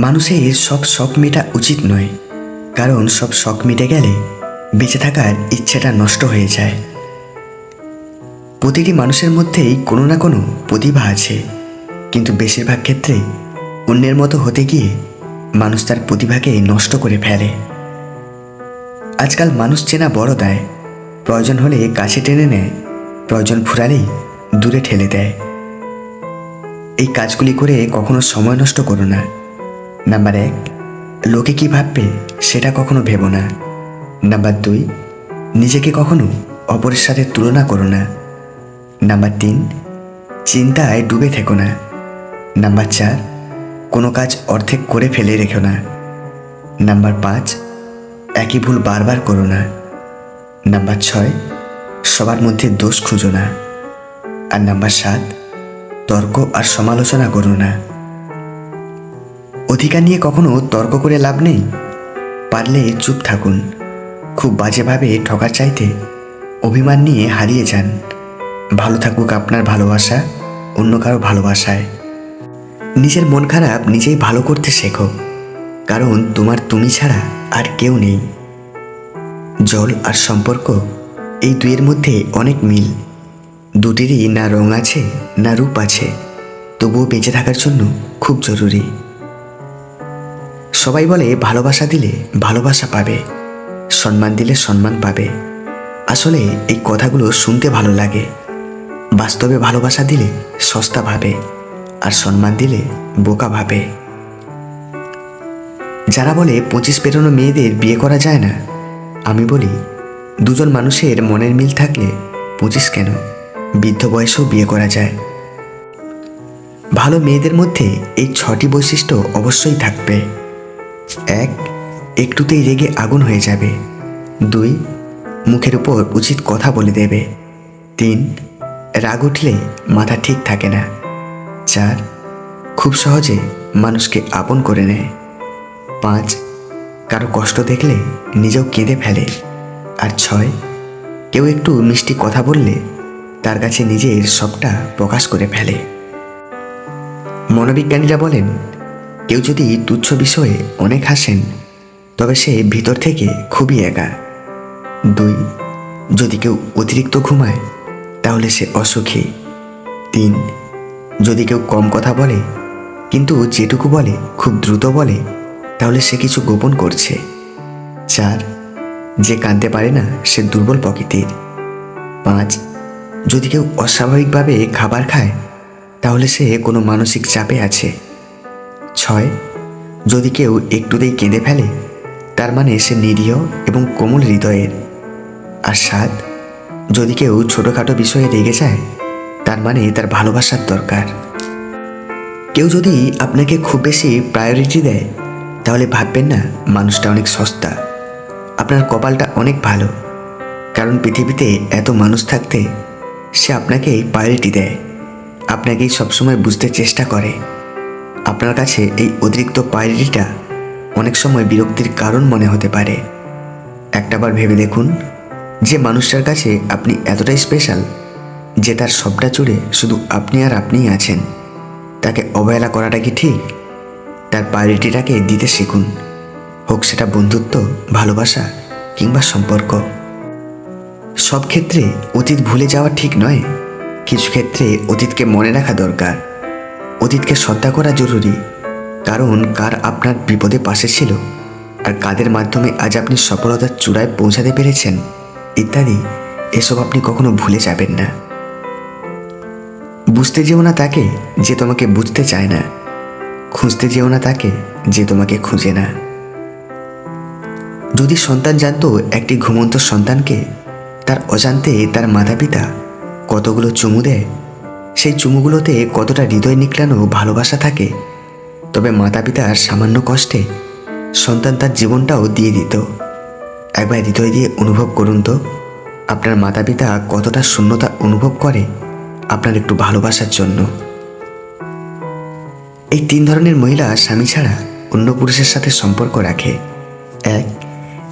মানুষের সব শখ মেটা উচিত নয়, কারণ সব শখ মিটে গেলে বেঁচে থাকার ইচ্ছেটা নষ্ট হয়ে যায়। প্রতিটি মানুষের মধ্যেই কোনো না কোনো প্রতিভা আছে, কিন্তু বেশিরভাগ ক্ষেত্রে অন্যের মতো হতে গিয়ে মানুষ তার প্রতিভাকে নষ্ট করে ফেলে। আজকাল মানুষ চেনা বড় দেয়, প্রয়োজন হলে কাছে টেনে নেয়, প্রয়োজন ফুরালেই দূরে ঠেলে দেয়। এই কাজগুলি করে কখনো সময় নষ্ট করো না। নাম্বার 1, লোকে কি ভাববে সেটা কখনো ভেবো না। নাম্বার 2, নিজেকে কখনো অপরের সাথে তুলনা করো না। নাম্বার 3, চিন্তায় ডুবে থেকো না। নাম্বার 4, কোনো কাজ অর্ধেক করে ফেলে রেখো না। নাম্বার 5, একই ভুল বারবার করো না। নাম্বার 6, সবার মধ্যে দোষ খুঁজো না। আর নাম্বার 7, তর্ক আর সমালোচনা করো না। অধিকার নিয়ে কখনো তর্ক করে লাভ নেই, পারলে চুপ থাকুন। খুব বাজেভাবে ঠকার চাইতে অভিমান নিয়ে হারিয়ে যান। ভালো থাকুক আপনার ভালোবাসা অন্য কারো ভালোবাসায়। নিজের মন খারাপ নিজেই ভালো করতে শেখো, কারণ তোমার তুমি ছাড়া আর কেউ নেই। জল আর সম্পর্ক এই দুইয়ের মধ্যে অনেক মিল। দুটিরই না রং আছে না রূপ আছে, তবুও বেঁচে থাকার জন্য খুব জরুরি। সবাই বলে ভালোবাসা দিলে ভালোবাসা পাবে, সম্মান দিলে সম্মান পাবে। আসলে এই কথাগুলো শুনতে ভালো লাগে, বাস্তবে ভালোবাসা দিলে সস্তা ভাবে, আর সম্মান দিলে বোকা ভাবে। যারা বলে 25 পেরোনো মেয়েদের বিয়ে করা যায় না, আমি বলি দুজন মানুষের মনের মিল থাকলে 25 কেন, বৃদ্ধ বয়সেও বিয়ে করা যায়। ভালো মেয়েদের মধ্যে এই 6টি বৈশিষ্ট্য অবশ্যই থাকবে। 1, একটুতেই রেগে আগুন হয়ে যাবে। 2, মুখের উপর উচিত কথা বলে দেবে। 3, রাগ উঠলে মাথা ঠিক থাকে না। 4, খুব সহজে মানুষকে আপন করে নেয়। 5, কারো কষ্ট দেখলে নিজেও কেঁদে ফেলে। আর 6, কেউ একটু মিষ্টি কথা বললে তার কাছে নিজের সবটা প্রকাশ করে ফেলে। মনোবিজ্ঞানীরা বলেন, কেউ যদি তুচ্ছ বিষয়ে অনেক হাসেন তবে সে ভিতর থেকে খুবই একা। 2, যদি কেউ অতিরিক্ত ঘুমায় তাহলে সে অসুখী। 3, যদি কেউ কম কথা বলে কিন্তু যেটুকু বলে খুব দ্রুত বলে তাহলে সে কিছু গোপন করছে। 4, যে কাঁদতে পারে না সে দুর্বল প্রকৃতির। 5, যদি কেউ অস্বাভাবিকভাবে খাবার খায় তাহলে সে কোনো মানসিক চাপে আছে। 6, যদি কেউ একটুতেই কেঁদে ফেলে তার মানে সে নিরীহ এবং কোমল হৃদয়ের। আর 7, যদি কেউ ছোটোখাটো বিষয়ে রেগে যায় তার মানে তার ভালোবাসার দরকার। কেউ যদি আপনাকে খুব বেশি প্রায়োরিটি দেয় তাহলে ভাববেন না মানুষটা অনেক সস্তা। আপনার কপালটা অনেক ভালো, কারণ পৃথিবীতে এত মানুষ থাকতে সে আপনাকেই প্রায়োরিটি দেয়, আপনাকেই সবসময় বুঝতে চেষ্টা করে। আপনার কাছে এই অতিরিক্ত প্রায়োরিটিটা অনেক সময় বিরক্তির কারণ মনে হতে পারে। একটাবার ভেবে দেখুন, যে মানুষটার কাছে আপনি এতটাই স্পেশাল যে তার সবটা জুড়ে শুধু আপনি আর আপনিই আছেন, তাকে অবহেলা করাটা কি ঠিক? তার প্রায়োরিটিটাকে দিতে শিখুন, হোক সেটা বন্ধুত্ব, ভালোবাসা কিংবা সম্পর্ক। সব ক্ষেত্রে অতীত ভুলে যাওয়া ঠিক নয়, কিছু ক্ষেত্রে অতীতকে মনে রাখা দরকার। অতীতকে শ্রদ্ধা করা জরুরি, কারণ কার আপনার বিপদে পাশে ছিল আর কাদের মাধ্যমে আজ আপনি সফলতার চূড়ায় পৌঁছাতে পেরেছেন ইত্যাদি, এসব আপনি কখনো ভুলে যাবেন না। বুঝতে যেও না তাকে যে তোমাকে বুঝতে চায় না, খুঁজতে যেও না তাকে যে তোমাকে খুঁজে না। যদি সন্তান জানতো একটি ঘুমন্ত সন্তানকে তার অজান্তে তার মাতা পিতা কতগুলো চুমু দেয়, সেই চুমুগুলোতে কতটা হৃদয় নিকলানো ভালোবাসা থাকে, তবে মাতা পিতার সামান্য কষ্টে সন্তান তার জীবনটাও দিয়ে দিত। একবার হৃদয় দিয়ে অনুভব করুন তো, আপনার মাতা পিতা কতটা শূন্যতা অনুভব করে আপনার একটু ভালোবাসার জন্য। এই 3 ধরনের মহিলা স্বামী ছাড়া অন্য পুরুষের সাথে সম্পর্ক রাখে। 1,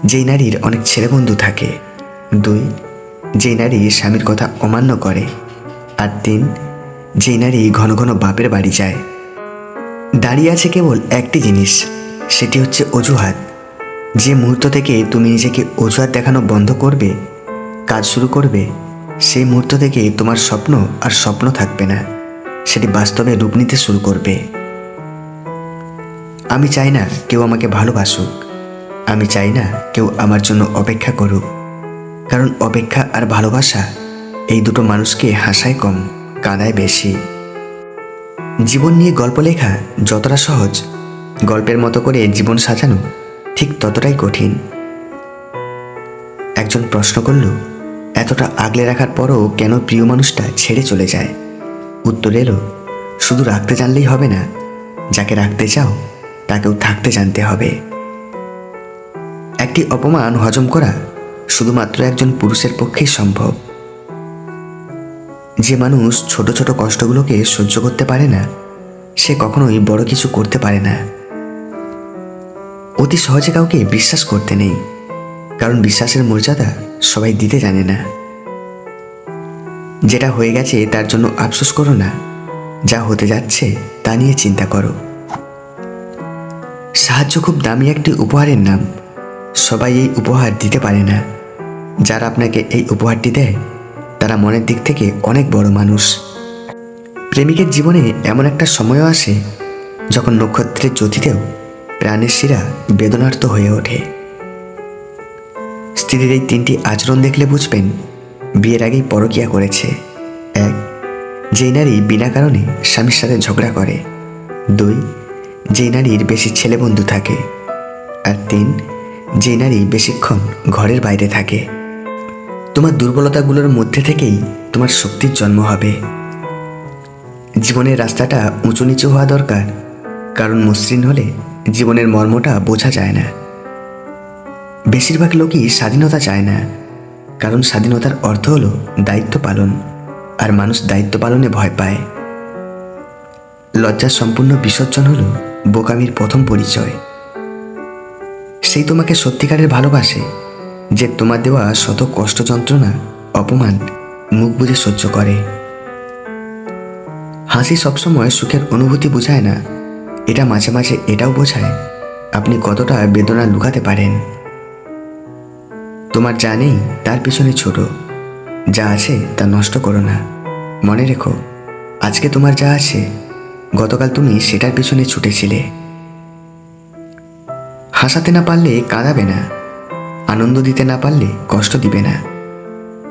যেই নারীর অনেক ছেলে বন্ধু থাকে। 2, যেই নারী স্বামীর কথা অমান্য করে। আর 3, যেই নারী ঘন ঘন বাপের বাড়ি যায়। দাঁড়িয়ে আছে কেবল একটি জিনিস, সেটি হচ্ছে অজুহাত। যে মুহূর্ত থেকে তুমি নিজেকে অজুহাত দেখানো বন্ধ করবে, কাজ শুরু করবে, সেই মুহূর্ত থেকে তোমার স্বপ্ন আর স্বপ্ন থাকবে না, সেটি বাস্তবে রূপ নিতে শুরু করবে। আমি চাই না কেউ আমাকে ভালোবাসুক, আমি চাই না কেউ আমার জন্য অপেক্ষা করুক, কারণ অপেক্ষা আর ভালোবাসা এই দুটো মানুষকে হাসায় কম, কাঁদায় বেশি। জীবন নিয়ে গল্প লেখা যতটা সহজ, গল্পের মতো করে জীবন সাজানো ঠিক ততটাই কঠিন। একজন প্রশ্ন করল, এতটা আগলে রাখার পরও কেন প্রিয় মানুষটা ছেড়ে চলে যায়? উত্তর এলো, শুধু রাখতে জানলেই হবে না, যাকে রাখতে চাও তাকেও থাকতে জানতে হবে। একটি অপমান হজম করা শুধুমাত্র একজন পুরুষের পক্ষেই সম্ভব। যে মানুষ ছোট ছোট কষ্টগুলোকে সহ্য করতে পারে না, সে কখনোই বড় কিছু করতে পারে না। অতি সহজে কাউকে বিশ্বাস করতে নেই, কারণ বিশ্বাসের মর্যাদা সবাই দিতে জানে না। যেটা হয়ে গেছে তার জন্য আফসোস করো না, যা হতে যাচ্ছে তা নিয়ে চিন্তা করো। সাহায্য খুব দামি একটি উপহারের নাম, সবাই এই উপহার দিতে পারে না। যারা আপনাকে এই উপহারটি দেয় তারা মনের দিক থেকে অনেক বড় মানুষ। প্রেমিকের জীবনে এমন একটা সময়ও আসে যখন নক্ষত্রের জ্যোতিতেও প্রাণের শিরা বেদনার্ত হয়ে ওঠে। স্ত্রীর এই তিনটি আচরণ দেখলে বুঝবেন বিয়ের আগেই পরকীয়া করেছে। 1, যেই নারী বিনা কারণে স্বামীর সাথে ঝগড়া করে। 2, যেই নারীর বেশি ছেলে বন্ধু থাকে। আর 3, যেই নারী বেশিক্ষণ ঘরের বাইরে থাকে। তোমার দুর্বলতাগুলোর মধ্যে থেকেই তোমার শক্তির জন্ম হবে। জীবনের রাস্তাটা উঁচু নিচু হওয়া দরকার, কারণ মসৃণ হলে জীবনের মর্মটা বোঝা যায় না। বেশিরভাগ লোকই স্বাধীনতা চায় না, কারণ স্বাধীনতার অর্থ হলো দায়িত্ব পালন, আর মানুষ দায়িত্ব পালনে ভয় পায়। লজ্জার সম্পূর্ণ বিসর্জন হলো বোকামির প্রথম পরিচয়। সেই তোমাকে সত্যিকারের ভালোবাসে যে তোমার দেওয়া শত কষ্ট, যন্ত্রণা, অপমান মুখ বুজে সহ্য করে। হাসি সবসময় সুখের অনুভূতি বোঝায় না, এটা মাঝে মাঝে এটাও বোঝায় আপনি কতটা বেদনা লুকাতে পারেন। তোমার যা নেই তার পিছনে ছোট, যা আছে তা নষ্ট করো না। মনে রেখো, আজকে তোমার যা আছে গতকাল তুমি সেটার পিছনে ছুটেছিলে। হাসাতে না পারলে কাঁদাবে না, আনন্দ দিতে না পারলে কষ্ট দিবে না,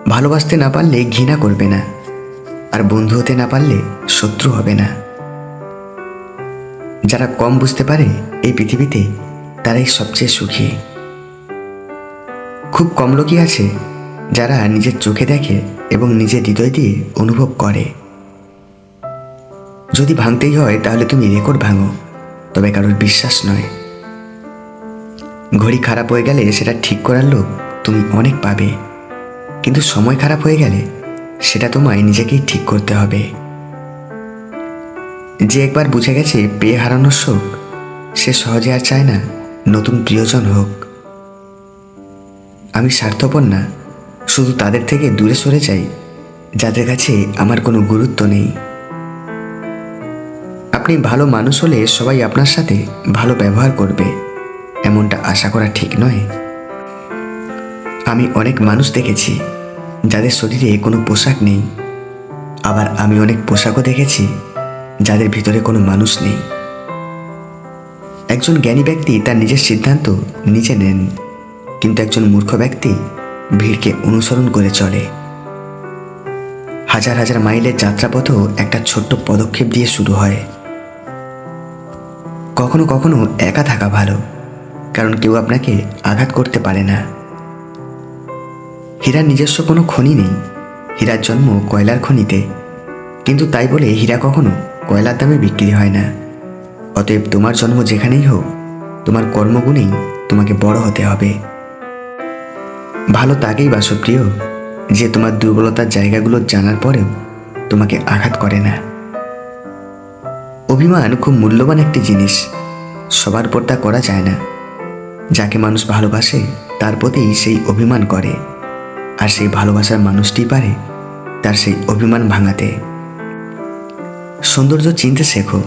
ভালোবাসতে না পারলে ঘৃণা করবে না, আর বন্ধু হতে না পারলে শত্রু হবে না। যারা কম বুঝতে পারে এই পৃথিবীতে তারাই সবচেয়ে সুখী। খুব কম লোকই আছে যারা নিজের চোখে দেখে এবং নিজের হৃদয় দিয়ে অনুভব করে। যদি ভাঙতেই হয় তাহলে তুমি রেকর্ড ভাঙো, তবে কারোর বিশ্বাস নয়। ঘড়ি খারাপ হয়ে গেলে সেটা ঠিক করার লোক তুমি অনেক পাবে, কিন্তু সময় খারাপ হয়ে গেলে সেটা তোমায় নিজেকেই ঠিক করতে হবে। যে একবার বুঝে গেছে পেয়ে হারানোর শোক, সে সহজে আর চায় না নতুন প্রিয়জন হোক। আমি স্বার্থপর না, শুধু তাদের থেকে দূরে সরে যাই যাদের কাছে আমার কোনো গুরুত্ব নেই। আপনি ভালো মানুষ হলে সবাই আপনার সাথে ভালো ব্যবহার করবে, এমনটা আশা করা ঠিক নয়। আমি অনেক মানুষ দেখেছি যাদের শরীরে কোনো পোশাক নেই, আবার আমি অনেক পোশাকও দেখেছি যাদের ভিতরে কোনো মানুষ নেই। একজন জ্ঞানী ব্যক্তি তার নিজের সিদ্ধান্ত নিজে নেন, কিন্তু একজন মূর্খ ব্যক্তি ভিড়কে অনুসরণ করে চলে। হাজার হাজার মাইলের যাত্রাপথও একটা ছোট্ট পদক্ষেপ দিয়ে শুরু হয়। কখনো কখনো একা থাকা ভালো, কারণ কেউ আপনাকে আঘাত করতে পারে না। হীরার নিজস্ব কোনো খনি নেই, হীরার জন্ম কয়লার খনিতে, কিন্তু তাই বলে হীরা কখনো কয়লার দামে বিক্রি হয় না। অতএব তোমার জন্ম যেখানেই হোক, তোমার কর্মগুণেই তোমাকে বড় হতে হবে। ভালো তাকেই বাসো প্রিয়, যে তোমার দুর্বলতার জায়গাগুলো জানার পরেও তোমাকে আঘাত করে না। অভিমান খুব মূল্যবান একটি জিনিস, সবার উপর তা করা যায় না। যাকে মানুষ ভালোবাসে তার প্রতি সেই অভিমান করে, আর সেই ভালোবাসার মানুষটি পারে তার সেই অভিমান ভাঙাতে। সৌন্দর্য চিনতে শেখো,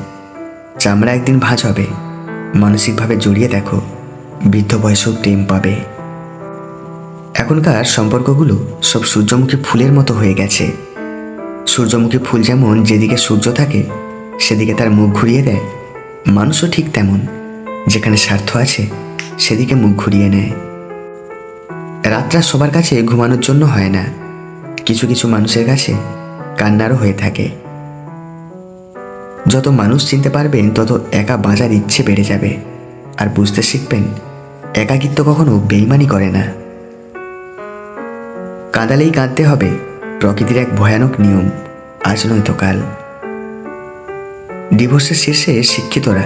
চামড়া একদিন ভাঁজ হবে, মানসিকভাবে জড়িয়ে দেখো, বৃদ্ধ বয়সেও প্রেম পাবে। এখনকার সম্পর্কগুলো সব সূর্যমুখী ফুলের মতো হয়ে গেছে। সূর্যমুখী ফুল যেমন যেদিকে সূর্য থাকে সেদিকে তার মুখ ঘুরিয়ে দেয়, মানুষও ঠিক তেমন, যেখানে স্বার্থ আছে সেদিকে মুখ ঘুরিয়ে নেয়। রাতটা সবার কাছে ঘুমানোর জন্য হয় না, কিছু কিছু মানুষের কাছে কান্নারও হয়ে থাকে। যত মানুষ চিনতে পারবেন তত একা বাঁচার ইচ্ছে বেড়ে যাবে, আর বুঝতে শিখবেন একাকিত্ব কখনো বেইমানি করে না। কাঁদালেই কাঁদতে হবে প্রকৃতির এক ভয়ানক নিয়ম, আজ নয়তো কাল। ডিভোর্সের শীর্ষে শিক্ষিতরা,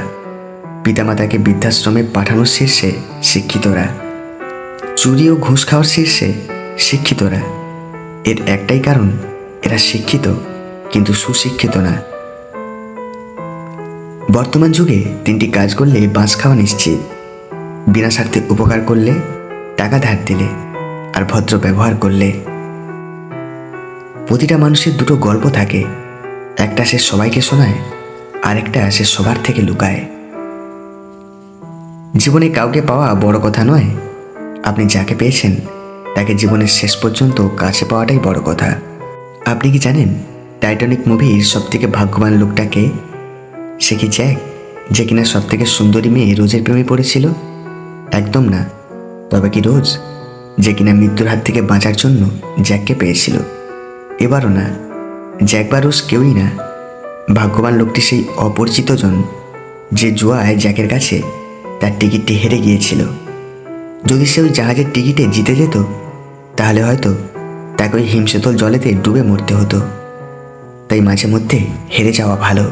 পিতামাতাকে বৃদ্ধাশ্রমে পাঠানোর শীর্ষে শিক্ষিতরা, চুরি ও ঘুষ খাওয়ার শীর্ষে শিক্ষিতরা। এর একটাই কারণ, এরা শিক্ষিত কিন্তু সুশিক্ষিত না। বর্তমান যুগে 3টি কাজ করলে বাঁচ খাওয়া নিশ্চিত: বিনা স্বার্থে উপকার করলে, টাকা ধার দিলে, আর ভদ্র ব্যবহার করলে। প্রতিটা মানুষের দুটো গল্প থাকে, একটা সে সবাইকে শোনায়, আরেকটা সে সবার থেকে লুকায়। জীবনে কাউকে পাওয়া বড় কথা নয়, আপনি যাকে পেয়েছেন তাকে জীবনের শেষ পর্যন্ত কাছে পাওয়াটাই বড় কথা। আপনি কি জানেন টাইটানিক মুভির সবথেকে ভাগ্যবান লোকটা কে? সে কি জ্যাক, যে কিনা সবথেকে সুন্দরী মেয়ে রোজের প্রেমে পড়েছিল? একদম না। তবে কি রোজ, যে কিনা মৃত্যুর হাত থেকে বাঁচার জন্য জ্যাককে পেয়েছিল? এবারও না। জ্যাক বা রোজ কেউই না। ভাগ্যবান লোকটি সেই অপরিচিত জন, যে জুয়ায় জ্যাকের কাছে তার টিকিটটি হেরে গিয়েছিল। যদি সে ওই জাহাজের টিকিটে জিতে যেত তাহলে হয়তো তাকে ওই হিমশীতল জলেতে ডুবে মরতে হতো। তাই মাঝে মধ্যে হেরে যাওয়া ভালো।